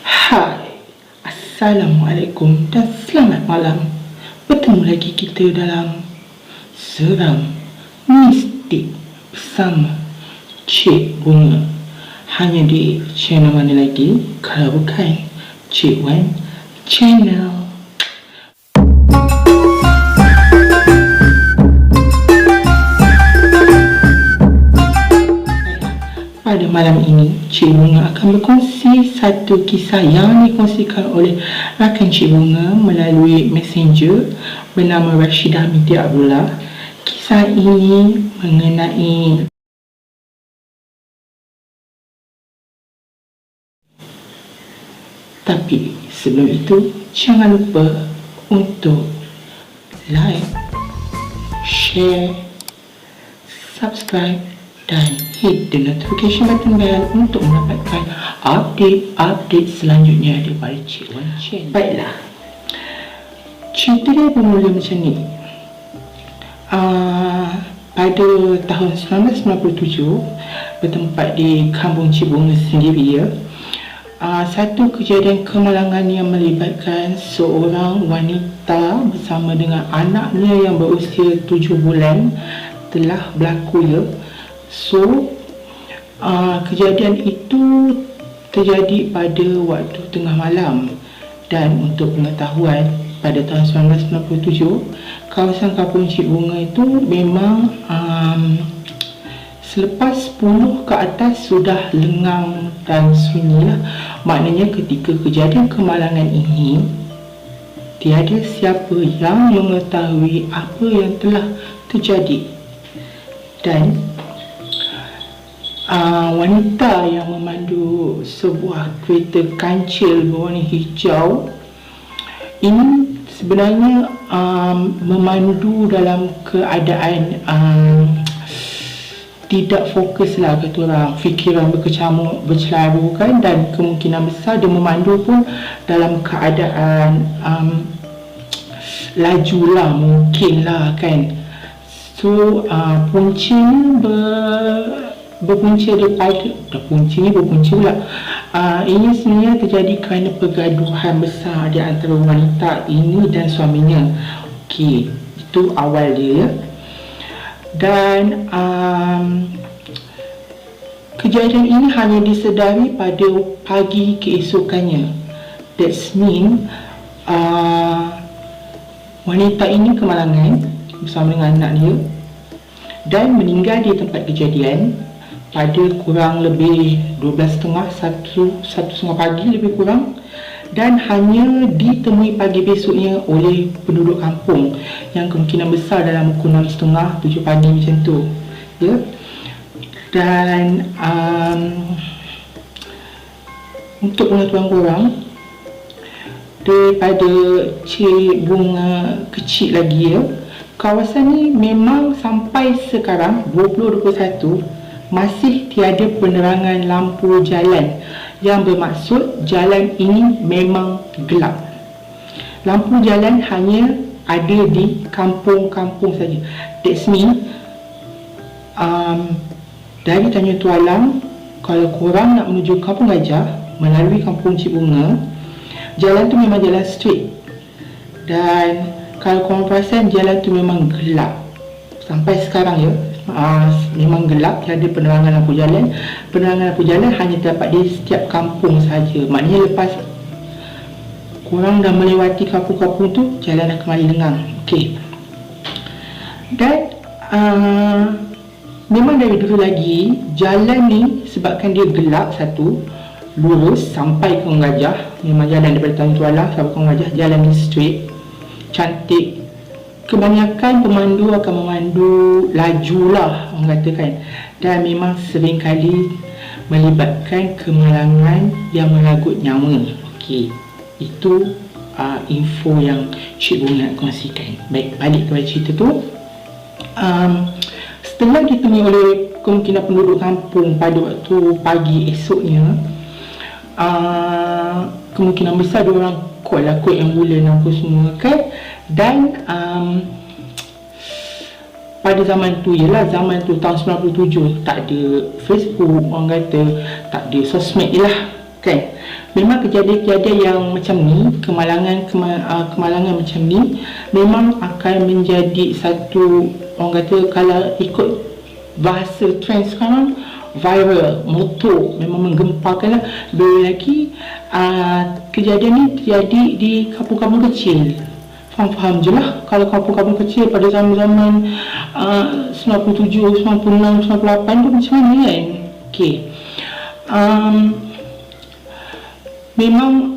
Hai, Assalamualaikum dan selamat malam. Bertemu lagi kita dalam Seram Mistik bersama Cik Bunga. Hanya di channel mana lagi kalau bukan Cik Wan Channel. Pada malam ini, Cik Bunga akan berkongsi satu kisah yang dikongsikan oleh rakan Cik Bunga melalui messenger bernama Rashidah binti Abdullah. Kisah ini mengenai tapi sebelum itu, jangan lupa untuk like, share, subscribe dan hit the notification button bell untuk mendapatkan update-update selanjutnya daripada Cik Wan Channel. Baiklah, cerita dia bermula macam ni. Pada tahun 1997, bertempat di kampung Cik Bunga sendiri ya, satu kejadian kemalangan yang melibatkan seorang wanita bersama dengan anaknya yang berusia 7 bulan telah berlaku ya. So, kejadian itu terjadi pada waktu tengah malam. Dan untuk pengetahuan, pada tahun 1997, kawasan kampung Cik Bunga itu memang selepas 10 ke atas sudah lengang dan sunyi lah. Maknanya ketika kejadian kemalangan ini, tiada siapa yang mengetahui apa yang telah terjadi. Dan wanita yang memandu sebuah kereta kancil berwarna hijau ini sebenarnya memandu dalam keadaan tidak fokus lah kata orang, fikiran berkecamuk, bercelaru kan, dan kemungkinan besar dia memandu pun dalam keadaan laju lah mungkin lah kan. So puncanya berpunca pula. Ini sebenarnya terjadi kerana pergaduhan besar di antara wanita ini dan suaminya. Okey, itu awal dia. Dan kejadian ini hanya disedari pada pagi keesokannya. That's mean wanita ini kemalangan bersama dengan anak dia dan meninggal di tempat kejadian pada kurang lebih 12.30, 1:30 pagi lebih kurang, dan hanya ditemui pagi besoknya oleh penduduk kampung yang kemungkinan besar dalam pukul 6.30, 7 pagi macam tu ya. Dan untuk pengetahuan korang, daripada Cik Bunga kecil lagi ya, kawasan ni memang sampai sekarang 2021 masih tiada penerangan lampu jalan, yang bermaksud jalan ini memang gelap. Lampu jalan hanya ada di kampung-kampung saja. That's mean dari Tanjung Tualang, kalau korang nak menuju Kampung Gajah melalui kampung Cik Bunga, jalan tu memang jalan straight. Dan kalau korang perasan, jalan tu memang gelap sampai sekarang ya. Memang gelap, tiada penerangan lampu jalan. Penerangan lampu jalan hanya terdapat di setiap kampung saja. Maknanya lepas korang dah melewati kampung-kampung tu, jalan dah kembali lengang. Okey. Dan memang dari dulu lagi jalan ni, sebabkan dia gelap, satu, lurus sampai ke Kampung Gajah. Memang jalan daripada Tanjung Tualang sampai ke Kampung Gajah, jalan ni straight, cantik. Kebanyakan pemandu akan memandu laju lah orang katakan, dan memang sering kali melibatkan kemalangan yang meragut nyawa. Okey, itu info yang Cik Bunga nak kongsikan. Baik, balik kepada cerita tu. Setelah ditemui oleh kemungkinan penduduk kampung pada waktu pagi esoknya, kemungkinan besar diorang kot ambulan apa semua kan. Dan pada zaman tu, zaman tu tahun 97, tak ada Facebook, orang kata tak ada sosmed je lah. kan. Memang kejadian-kejadian yang macam ni, kemalangan macam ni memang akan menjadi satu, orang kata kalau ikut bahasa trend sekarang, viral, motor, memang menggempakan lah. Belum lagi kejadian ni terjadi di kampung-kampung kecil. Faham je lah, kalau kampung-kampung kecil pada zaman-zaman 97, 96, 98 tu macam mana kan. Okay. Memang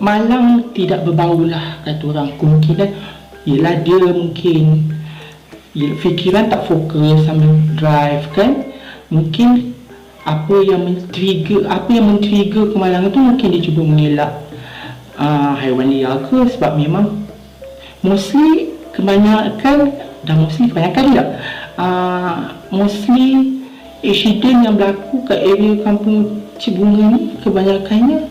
malang tidak berbau lah kata orang. Kemungkinan ialah dia mungkin fikiran tak fokus sambil drive kan. Mungkin apa yang men-trigger kemalangan tu, mungkin dia cuba mengelak haiwan liar ke. Sebab memang mostly kebanyakan tak, mostly accident yang berlaku kat area kampung Cibunga ni kebanyakannya,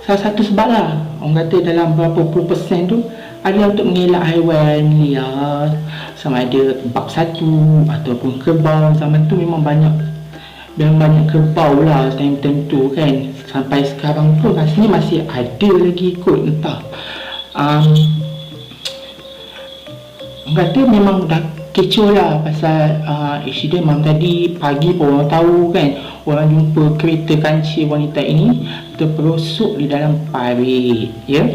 salah satu sebab lah, orang kata dalam berapa puluh persen tu adalah untuk mengelak haiwan liar, sama ada bak satu ataupun kerbau. Zaman tu memang banyak kerbau lah time-time tu kan. Sampai sekarang pun rasanya masih ada lagi kot, entah orang kata memang dah kecoh lah pasal accident. Malam tadi pagi pun orang tahu kan, orang jumpa kereta kancil wanita ini terperosok di dalam parit, ya.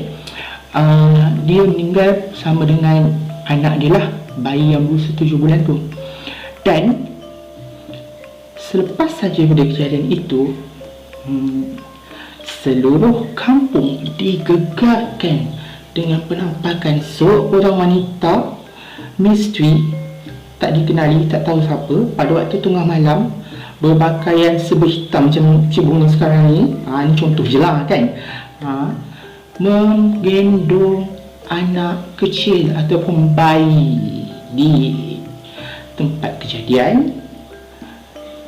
Dia meninggal sama dengan anak dia lah, bayi yang berusia 7 bulan tu. Dan selepas saja pada kejadian itu, seluruh kampung digegarkan dengan penampakan seorang wanita misteri tak dikenali, tak tahu siapa, pada waktu tengah malam berpakaian serba hitam macam Cibunga sekarang ni. Ni contoh je lah kan. Menggendong anak kecil ataupun bayi di tempat kejadian,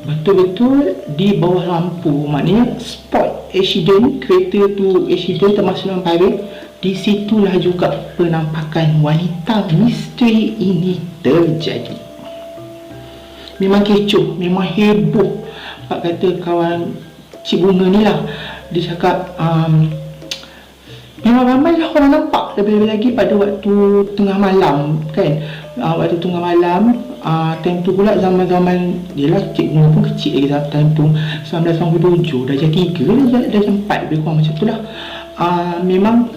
betul-betul di bawah lampu. Maknanya spot accident, kereta tu accident termasuk dalam parit. Di situlah juga penampakan wanita misteri ini terjadi. Memang kecoh, memang heboh. Pak kata kawan Cibunga ni lah, dia cakap memang ramai lah orang nampak. Lebih-lebih lagi pada waktu tengah malam kan. Waktu tengah malam, time tu pula zaman-zaman, yelah Cikgu pun kecil lagi time tu, 1997, dah jam 3, dah jam 4 lebih kurang macam tu lah. Memang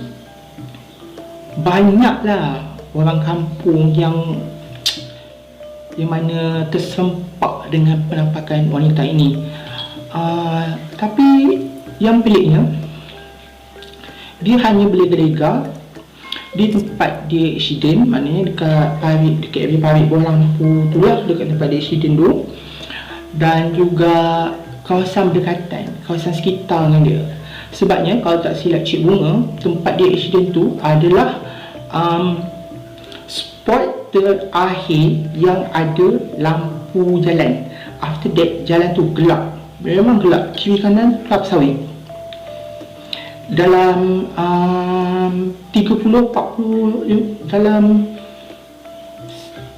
banyaklah orang kampung yang mana tersempak dengan penampakan wanita ini. Tapi yang peliknya, dia hanya berlega-lega di tempat dia accident. Maknanya dekat area parit bawah lampu tu lah, dekat tempat dia accident tu. Dan juga kawasan berdekatan, kawasan sekitar dengan dia. Sebabnya kalau tak silap Cibunga, tempat dia accident tu adalah spot terakhir yang ada lampu jalan. After that, jalan tu gelap, memang gelap, kiri kanan kelapa sawit. Dalam 30-40, dalam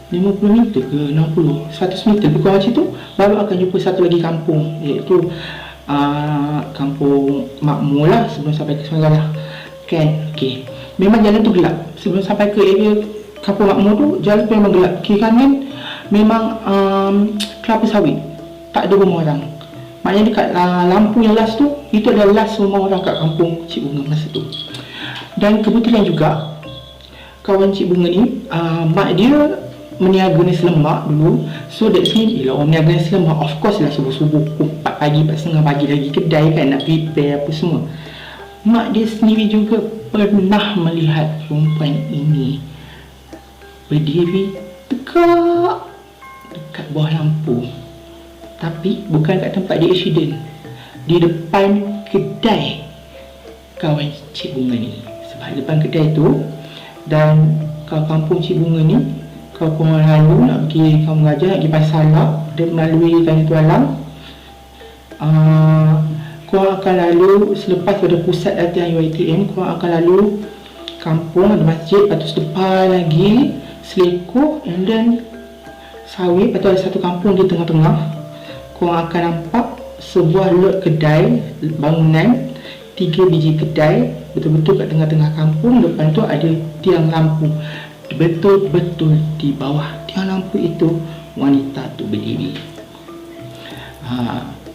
50 meter ke 60, 100 meter lebih kurang macam tu, baru akan jumpa satu lagi kampung, iaitu kampung makmur lah, sebelum sampai ke Sungai lah kan. Okay. Memang jalan tu gelap. Sebelum sampai ke area kampung makmur tu, jalan tu memang gelap. Kiri kanan memang kelapa sawit, tak ada rumah orang. Maknanya dekat lampu yang last tu, itu adalah last rumah orang kat kampung Cibunga masa tu. Dan kebetulan juga kawan Cibunga ni, mak dia meniaga nasi lemak dulu. So that's mean, orang meniaga nasi lemak, of course lah subuh-subuh, 4 pagi, 4:30 pagi lagi kedai kan, nak prepare apa semua. Mak dia sendiri juga pernah melihat perempuan ini berdiri tegak dekat bawah lampu. Tapi bukan kat tempat dia accident, di depan kedai kawan Cibunga ni. Sebab depan kedai tu, dan kalau kampung Cibunga ni, kalau korang lalu nak pergi Kampung Gajah, nak pergi Pasar Salak, dia melalui Tanjung Tualang, korang akan lalu selepas pada pusat latihan UiTM, korang akan lalu kampung, ada masjid, lepas tu depan lagi Selekuh, and then sawit, lepas tu ada satu kampung di tengah-tengah. Korang akan nampak sebuah lot kedai bangunan, 3 biji kedai betul-betul kat tengah-tengah kampung. Depan tu ada tiang lampu, betul-betul di bawah tiang lampu itu wanita tu berdiri.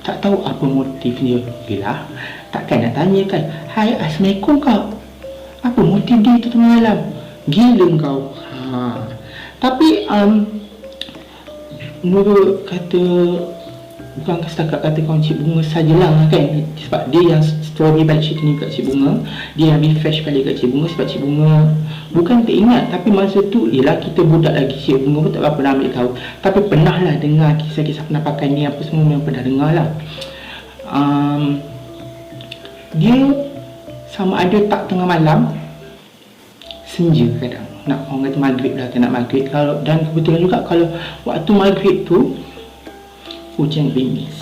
Tak tahu apa motif dia. Bila takkan nak tanya kan, "Hai, Assalamualaikum kau, apa motif dia tu tengah malam? Gila kau." Tapi menurut kata, bukan setakat kata kawan Cik Bunga sajalah kan, sebab dia yang story balik cerita ni kat Cik Bunga, dia yang refresh balik kat Cik Bunga. Sebab Cik Bunga bukan tak ingat, tapi masa tu ialah kita budak lagi, Cik Bunga pun tak berapa pernah ambil tahu, tapi pernah lah dengar kisah-kisah penampakan ni apa semua, memang pernah dengar lah. Dia sama ada tak tengah malam, senja kadang, nak orang kata maghrib lah, tak nak maghrib. Dan kebetulan juga kalau waktu maghrib tu hujan gerimis.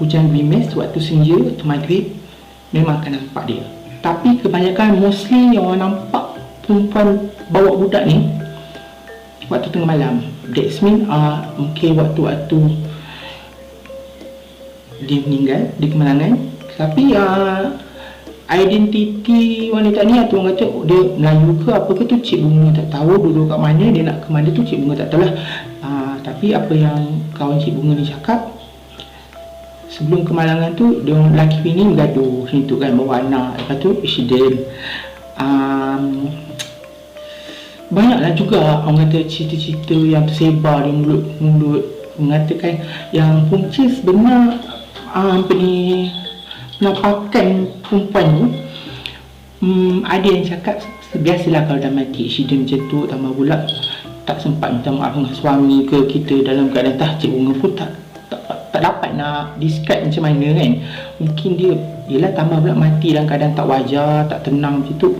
Hujan gerimis waktu senja, waktu maghrib, memang akan nampak dia. Tapi kebanyakan mostly yang orang nampak perempuan bawa budak ni waktu tengah malam. That's mean mungkin waktu-waktu dia meninggal di kemalangan. Tapi identiti wanita ni, atau orang kata dia Melayu ke apa ke tu, Cik Bunga tak tahu. Duduk kat mana, dia nak ke mana tu Cik Bunga tak tahu lah. Tapi apa yang kawan Cik Bunga ni cakap, sebelum kemalangan tu dia orang lelaki bini bergaduh macam tu kan, bawa anak. Lepas tu accident. Banyaklah juga orang kata cerita-cerita yang tersebar di mulut-mulut mengatakan yang punca sebenar penampakan perempuan tu. Ada yang cakap biasalah kalau dah mati accident macam tu, tambah pula tak sempat minta maaf dengan suami ke, kita dalam keadaan Cik Bunga pun tak dapat nak describe macam mana kan. Mungkin dia yelah, tambah pula mati dalam keadaan tak wajar, tak tenang macam tu.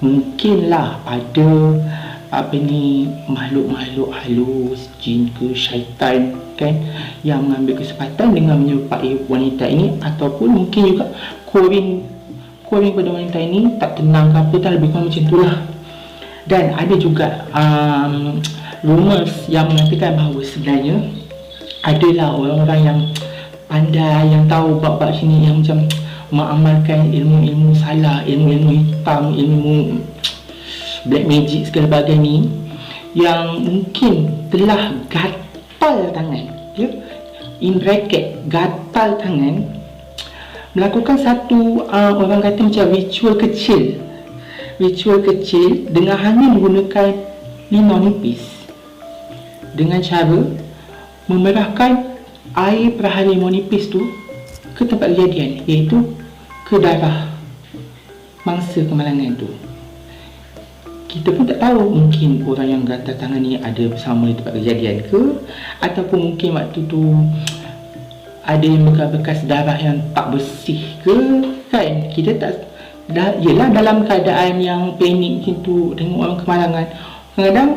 Mungkinlah ada makhluk-makhluk halus, jin ke syaitan kan, yang mengambil kesempatan dengan menyerupai wanita ini, ataupun mungkin juga koring pada wanita ini tak tenang ke apa, tak lebih kurang macam itulah. Dan ada juga rumors yang mengatakan bahawa sebenarnya adalah orang-orang yang pandai, yang tahu bab-bab sini, yang macam mengamalkan ilmu-ilmu salah, ilmu-ilmu hitam, ilmu black magic segala bagai ni, yang mungkin telah gatal tangan, in bracket gatal tangan, melakukan satu orang kata macam ritual kecil dengan hanya menggunakan limau nipis, dengan cara memerahkan air perahan limau nipis tu ke tempat kejadian, iaitu ke darah mangsa kemalangan tu. Kita pun tak tahu, mungkin orang yang gatal tangan ni ada bersama di tempat kejadian ke, ataupun mungkin waktu tu ada yang bekas-bekas darah yang tak bersih ke kan. Kita tak yelah, dalam keadaan yang panik macam tu, tengok orang kemalangan, kadang-kadang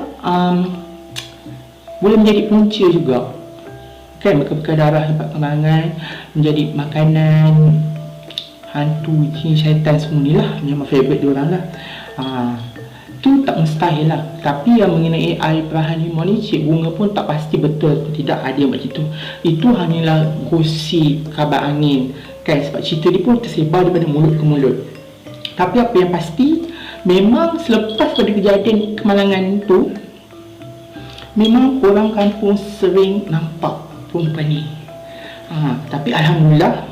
boleh menjadi punca juga kan, bekas-bekas darah tempat kemalangan menjadi makanan hantu, jin, syaitan semua ni lah, memang favourite diorang lah. Tu tak mustahil lah. Tapi yang mengenai air perahan limau ni, Cik Bunga pun tak pasti betul atau tidak ada yang macam tu. Itu hanyalah gosip, kabar angin kan, sebab cerita dia pun tersebar daripada mulut ke mulut. Tapi apa yang pasti, memang selepas pada kejadian kemalangan tu, memang orang kampung sering nampak perempuan ni. Tapi Alhamdulillah,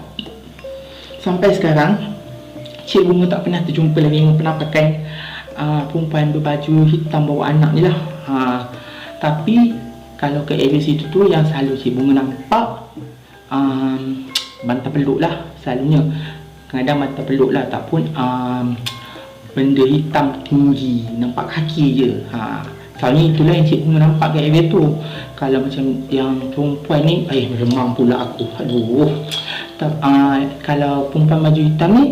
sampai sekarang Cik Bunga tak pernah terjumpa lagi dengan penampakan perempuan berbaju hitam bawa anak ni lah. Tapi kalau ke area situ tu, yang selalu Cik Bunga nampak bantal peluk lah selalunya. Kadang bantal peluk lah, ataupun benda hitam tinggi, nampak kaki je. Selalunya itulah yang Cik Bunga nampak kat area tu. Kalau macam yang perempuan ni, meremang pula aku, aduh. Kalau perempuan baju hitam ni,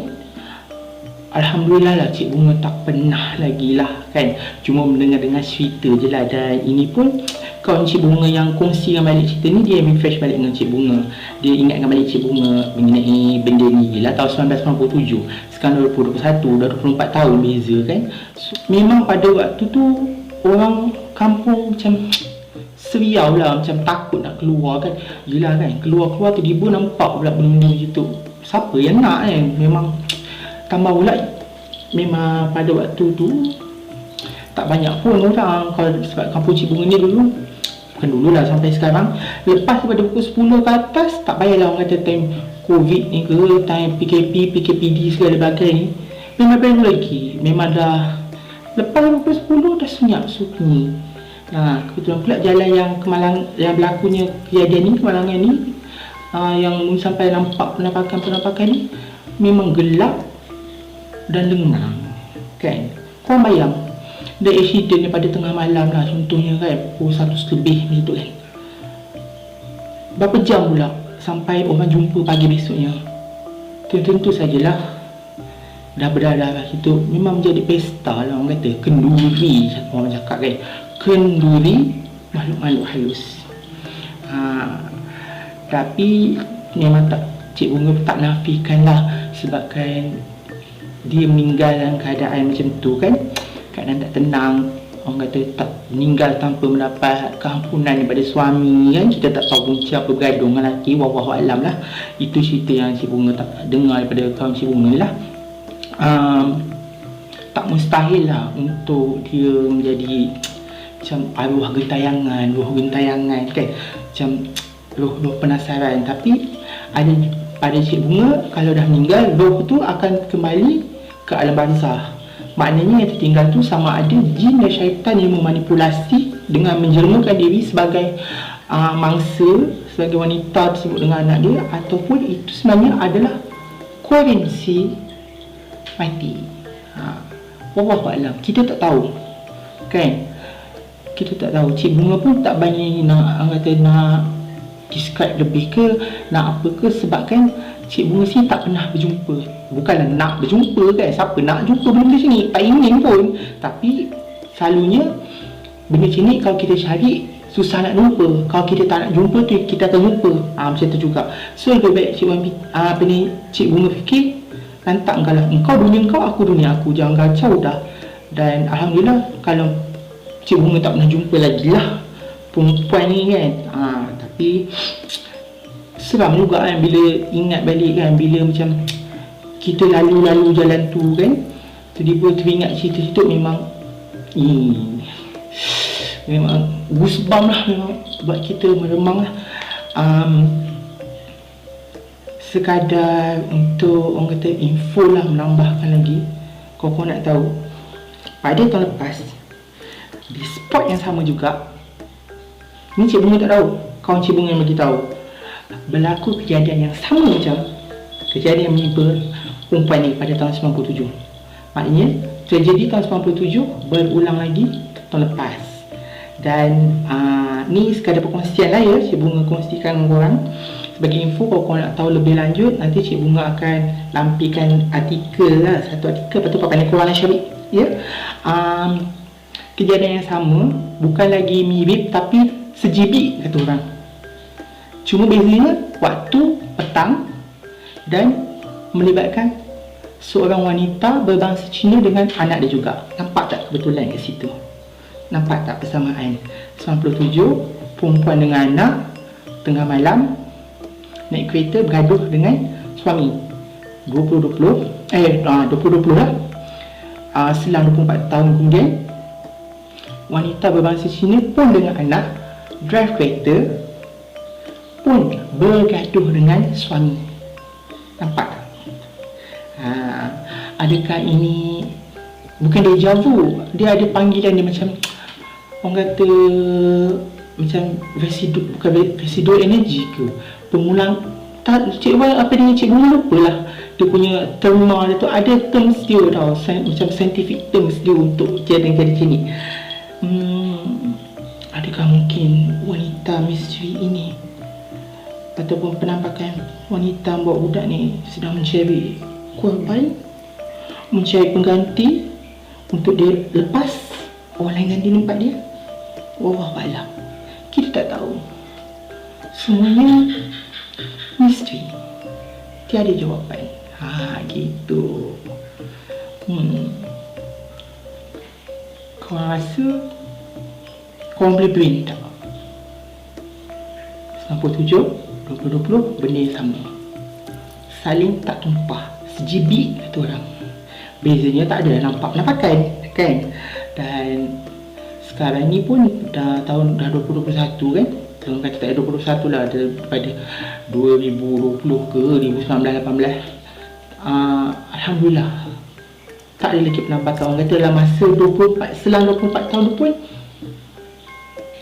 Alhamdulillah lah, Cik Bunga tak pernah lagi lah kan. Cuma mendengar-dengar cerita je lah. Dan ini pun kawan Cik Bunga yang kongsi dengan balik cerita ni, dia refresh balik dengan Cik Bunga. Dia ingatkan balik Cik Bunga mengenai benda ni lah tahun 1997. Sekarang 2021, dah 24 tahun beza kan. Memang pada waktu tu orang kampung macam seriau lah, macam takut nak keluar kan. Yelah kan, keluar-keluar tiba-tiba nampak pula benda macam tu. Siapa yang nak kan. Memang tambah pula, memang pada waktu tu tak banyak pun orang. Kalau sebab kampung Cik Bunga ni dulu, bukan dululah, sampai sekarang, lepas daripada pukul 10 ke atas, tak payahlah orang kata time Covid ni ke, time PKP, PKPD segala bagai ni, memang baru lagi. Memang dah lepas pukul 10 dah senyap sunyi. Kebetulan pula jalan yang yang berlakunya kejadian ni, kemalangan ni, yang sampai nampak penampakan ni, memang gelap dan lengang kan. Korang bayang, ada accident pada tengah malam lah contohnya kan, pukul 1 lebih macam tu kan. Berapa jam pula sampai orang jumpa pagi besoknya? Tentu sajalah dah berdarah lah itu. Memang menjadi pesta lah, orang kata kenduri, orang cakap kan, kenduri makhluk-makhluk halus. Tapi memang tak, Cik Bunga tak nafikan lah, sebabkan dia meninggal dalam keadaan macam tu kan, keadaan tak tenang. Orang kata tak meninggal tanpa mendapat keampunan daripada suami kan. Kita tak tahu punca apa bergaduh dengan lelaki, wallahu alam lah. Itu cerita yang Cik Bunga tak dengar daripada kawan Cik Bunga lah. Tak mustahil lah untuk dia menjadi macam arwah gentayangan kan, macam roh penasaran. Tapi ada pada Cik Bunga, kalau dah meninggal, roh tu akan kembali ke alam barzah. Maknanya yang tertinggal tu sama ada jin dan syaitan yang memanipulasi dengan menjelmakan diri sebagai mangsa, sebagai wanita tersebut dengan anak dia, ataupun itu sebenarnya adalah kurensi mati. Wallahu a'lam, kita tak tahu kan. Kita tak tahu. Cik Bunga pun tak banyak nak describe lebih ke, nak apa ke, sebab kan Cik Bunga sini tak pernah berjumpa. Bukanlah nak berjumpa kan, siapa nak jumpa benda macam ni, tak ingin pun. Tapi selalunya benda macam ni kalau kita cari susah nak jumpa. Kalau kita tak nak jumpa tu, kita akan jumpa. Macam tu juga. So lebih baik Cik Bunga fikir, lantak engkau dunia engkau, aku dunia aku, jangan kacau dah. Dan alhamdulillah kalau Cik Bunga tak pernah jumpa lagi lah perempuan ni kan. Tapi seram juga kan bila ingat balik kan, bila macam kita lalu jalan tu kan, tiba-tiba teringat cerita-cerita, memang memang goosebump lah, memang buat kita meremang lah. Sekadar untuk orang kata info lah, menambahkan lagi, kau nak tahu, pada tahun lepas di spot yang sama juga ni, Cik Bunga tak tahu, kawan Cik Bunga yang bagi tahu, berlaku kejadian yang sama macam kejadian yang menimpa perempuan ni pada tahun 97. Maknanya tragedi tahun 97 berulang lagi tahun lepas. Dan ni sekadar perkongsian lah ya, Cik Bunga kongsikan dengan korang sebagai info. Kalau korang nak tahu lebih lanjut, nanti Cik Bunga akan lampikan artikel lah, satu artikel, lepas tu papan Quran Syarif ya. Kejadian yang sama, bukan lagi mirip tapi sejibik kata orang. Cuma bezanya waktu petang dan melibatkan seorang wanita berbangsa Cina dengan anak dia juga. Nampak tak kebetulan kat situ? Nampak tak persamaan? 97, perempuan dengan anak, tengah malam naik kereta bergaduh dengan suami. 2020 lah. Selang 24 tahun kemudian, wanita berbangsa Cina pun dengan anak drive kereta pun bergaduh dengan suami. Nampak tak? Adakah ini bukan deja vu? Dia ada panggilan dia macam, orang kata macam residual energy ke, pengulang tak, Cik Bunga lupa lah dia punya terma dia tu, ada terms dia tau, macam scientific terms dia untuk kejadian macam ni. Adakah mungkin wanita misteri ini ataupun penampakan wanita bawa budak ni sedang mencari korban, mencari pengganti untuk dia lepas orang lain ganti tempat dia? Wallahualam, kita tak tahu. Semuanya misteri, tiada jawapan. Gitu. Kau rasa kau boleh brain tak? 97, 2020 benda yang sama. Saling tak tumpah, sejibik kata orang. Bezanya tak ada, nampak penampakan kan. Dan sekarang ni pun dah 2021 kan. Kalau kata tak ada 2021 lah, daripada 2020 ke 2019, 18. Alhamdulillah tak ada lagi penambatan. Orang kata dalam masa 24, selang 24 tahun tu pun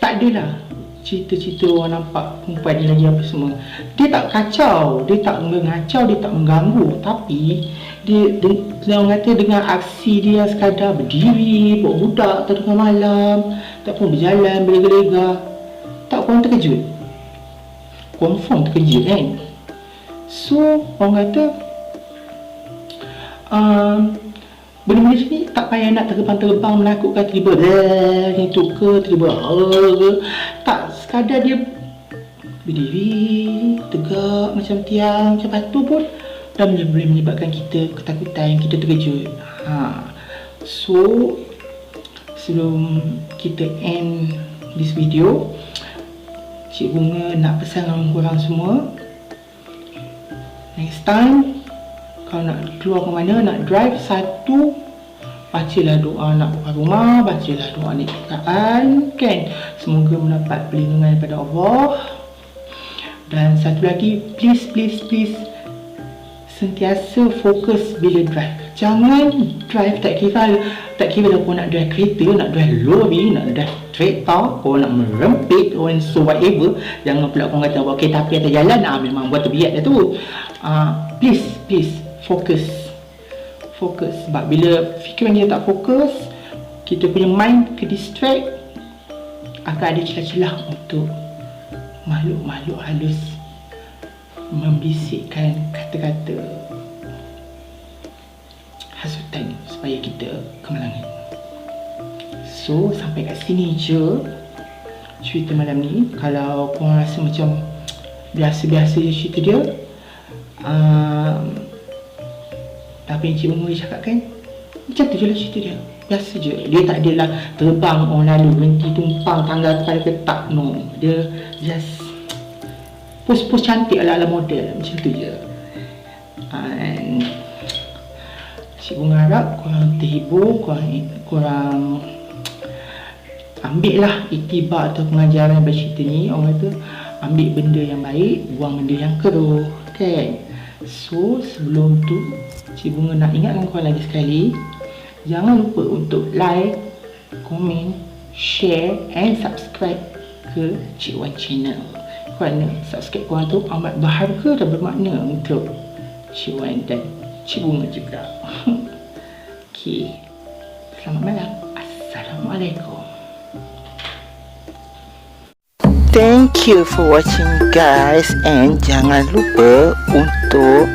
tak adalah cerita-cerita orang nampak perempuan ni lagi apa semua. Dia tak kacau, dia tak mengacau, dia tak mengganggu. Tapi dia orang kata dengan aksi dia sekadar berdiri, bawa budak tengah malam, tak pun berjalan, berlega-lega, tak, korang terkejut. Confirm terkejut kan. So orang kata benda-benda macam ni tak payah nak terbang-terbang menakutkan, tiba macam tu ke, tiba ke. Tak, sekadar dia berdiri tegak macam tiang, macam batu pun dah boleh menyebabkan kita ketakutan, kita terkejut. So sebelum kita end this video, Cik Bunga nak pesan dengan korang semua, next time kalau nak keluar ke mana, nak drive, satu, bacalah doa nak buka rumah, bacalah doa nikmahan kan, semoga mendapat perlindungan daripada Allah. Dan satu lagi, please sentiasa fokus bila drive. Jangan drive tak kira dah kau nak drive kereta, nak drive lori, nak drive kereta, kau nak merempit, kau so whatever. Jangan pula kau kata buat kereta api atas jalan, memang buat terbiat dah tu. Please fokus. Sebab bila fikiran dia tak fokus, kita punya mind ke distract, akan ada celah-celah untuk makhluk-makhluk halus membisikkan kata-kata hasutan supaya kita kemalangan. So sampai kat sini je cerita malam ni. Kalau korang rasa macam biasa-biasa je cerita dia, apa yang Cik Bunga cakapkan, macam tu je lah cerita dia. Biasa je. Dia tak adalah terbang orang lalu, berhenti tumpang tangga kepala ke, tak, no. Dia just pose-pose cantik ala-ala model, macam tu je. And Cik Bunga harap korang terhibur, korang ambil lah iktibar atau pengajaran daripada cerita ni. Orang kata ambil benda yang baik, buang benda yang keruh kan. So sebelum tu, Cik Bunga nak ingatkan korang lagi sekali, jangan lupa untuk like, komen, share and subscribe ke Cik Wan channel. Kerana subscribe korang tu amat berharga dan bermakna untuk Cik Wan dan Cik Bunga juga. Okay, selamat malam. Assalamualaikum. Thank you for watching guys, and jangan lupa untuk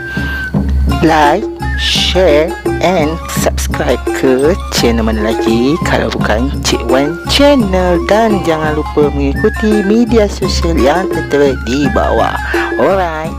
like, share and subscribe ke channel mana lagi kalau bukan Cik Wan channel. Dan jangan lupa mengikuti media sosial yang tertera di bawah. Alright.